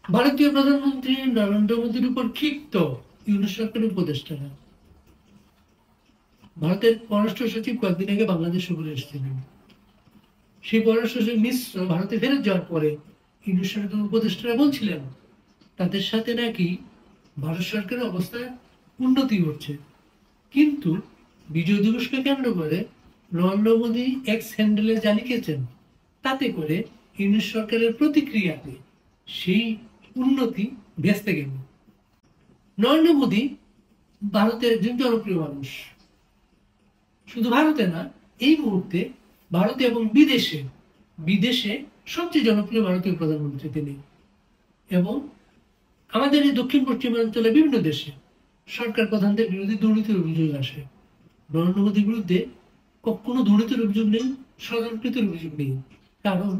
ভারতীয় প্রধানমন্ত্রী নরেন্দ্র মোদীর উপর ক্ষিপ্ত ইউনূস সরকারের উপদেষ্টারা। ভারতের পররাষ্ট্র সচিব কয়েকদিন আগে বাংলাদেশ সফরে এসেছিলেন। সেই পররাষ্ট্র সচিব মিশ্র ভারতে ফেরত যাওয়ার পরে ইউনূস সরকারের উপদেষ্টারা বলছিলেন তাদের সাথে নাকি ভারত সরকারের অবস্থায় উন্নতি ঘটছে। কিন্তু বিজয় দিবসকে কেন্দ্র করে নরেন্দ্র মোদী এক্স হ্যান্ডেলে যা লিখেছেন তাতে করে ইউনূস সরকারের প্রতিক্রিয়াতে সেই উন্নতি ভেস্তে গেল। নরেন্দ্র মোদী ভারতের একজন জনপ্রিয় মানুষ, শুধু ভারতে না, এই মুহূর্তে ভারতে এবং বিদেশে বিদেশে সবচেয়ে জনপ্রিয় ভারতীয় প্রধানমন্ত্রী তিনি। এবং আমাদের এই দক্ষিণ পশ্চিমাঞ্চলে বিভিন্ন দেশে সরকার প্রধানদের বিরুদ্ধে দুর্নীতির অভিযোগ আসে। নরেন্দ্র মোদীর বিরুদ্ধে কোনো দুর্নীতির অভিযোগ নেই, স্বজনপ্রীতির অভিযোগ নেই, কারণ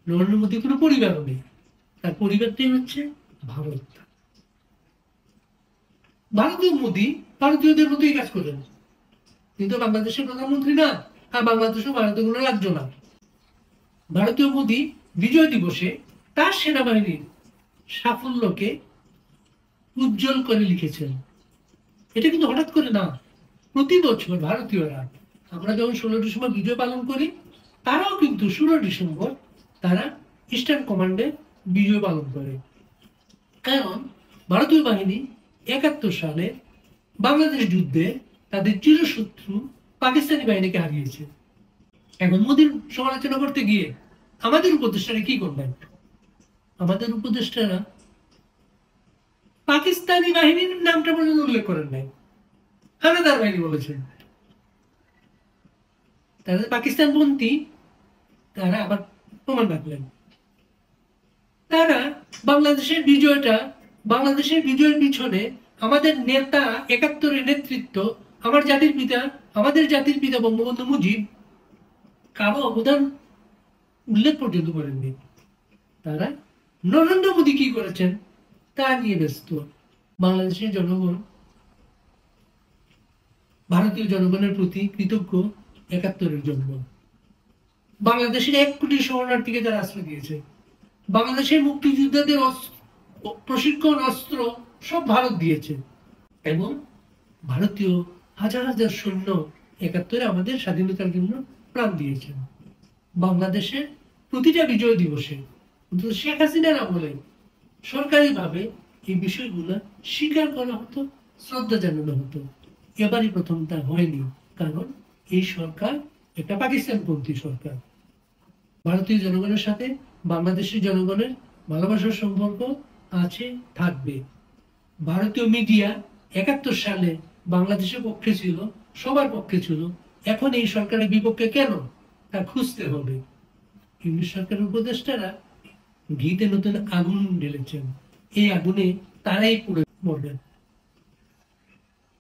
নরেন্দ্র মোদীর কোনো পরিবারও নেই। তার পরিবারটাই হচ্ছে ভারত। ভারতীয় মোদী ভারতীয়দের মতোই কাজ করেন, কিন্তু বাংলাদেশের প্রধানমন্ত্রী না, আর বাংলাদেশও ভারতের কোনো রাজ্য না। ভারতীয় মোদী বিজয় দিবসে তার সেনাবাহিনীর সাফল্যকে উজ্জ্বল করে লিখেছেন। এটা কিন্তু হঠাৎ করে না, প্রতি বছর ভারতীয়রা আমরা যখন 16 ডিসেম্বর বিজয় পালন করি, তারাও কিন্তু 16 ডিসেম্বর তারা ইস্টার্ন কমান্ডে বিজয় পালন করে। কারণ ভারতীয় বাহিনী 71 সালে বাংলাদেশ যুদ্ধে তাদের চিরশত্রু পাকিস্তানি বাহিনীকে হারিয়েছে। এখন মোদীর সমালোচনা করতে গিয়ে আমাদের উপদেষ্টারা কি করবেন? আমাদের উপদেষ্টারা পাকিস্তানি বাহিনীর নামটা পর্যন্ত উল্লেখ করেন নাই, হানাদার বাহিনী বলেছেন। তারা পাকিস্তানপন্থী, তারা আবার প্রমাণ রাখলেন। তারা বাংলাদেশের বিজয়ের পিছনে আমাদের নেতা 71-এর নেতৃত্ব, আমাদের জাতির পিতা বঙ্গবন্ধু মুজিব কারো অবদান উল্লেখ পর্যন্ত করেননি। তারা নরেন্দ্র মোদী কি করেছেন তা নিয়ে ব্যস্ত। বাংলাদেশের জনগণ ভারতীয় জনগণের প্রতি কৃতজ্ঞ 71-এর জন্য। বাংলাদেশের 1 কোটি শরণার্থীকে যারা আশ্রয় দিয়েছে, বাংলাদেশের মুক্তিযোদ্ধাদের প্রশিক্ষণ, অস্ত্র সব ভারত দিয়েছে, এবং ভারতীয় হাজার হাজার সৈন্য 71-এ আমাদের স্বাধীনতার জন্য প্রাণ দিয়েছেন। বাংলাদেশের প্রতিটা বিজয় দিবসে শেখ হাসিনার আমলে সরকারিভাবে এই বিষয়গুলো স্বীকার করা হতো, শ্রদ্ধা জানানো হতো। এবারই প্রথম তা হয়নি, কারণ এই সরকার একটা পাকিস্তানপন্থী সরকার। ভারতীয় জনগণের সাথে বাংলাদেশের জনগণের ভালোবাসার সম্পর্ক আছে, থাকবে। ভারতীয় মিডিয়া 71 সালে বাংলাদেশের পক্ষে ছিল, সবার পক্ষে ছিল, এখন এই সরকারের বিপক্ষে কেন তা খুঁজতে হবে। ইউনূস সরকারের উপদেষ্টারা ঘিতে নতুন আগুন ঢেলেছেন, এই আগুনে তারাই পুড়ে মরবেন।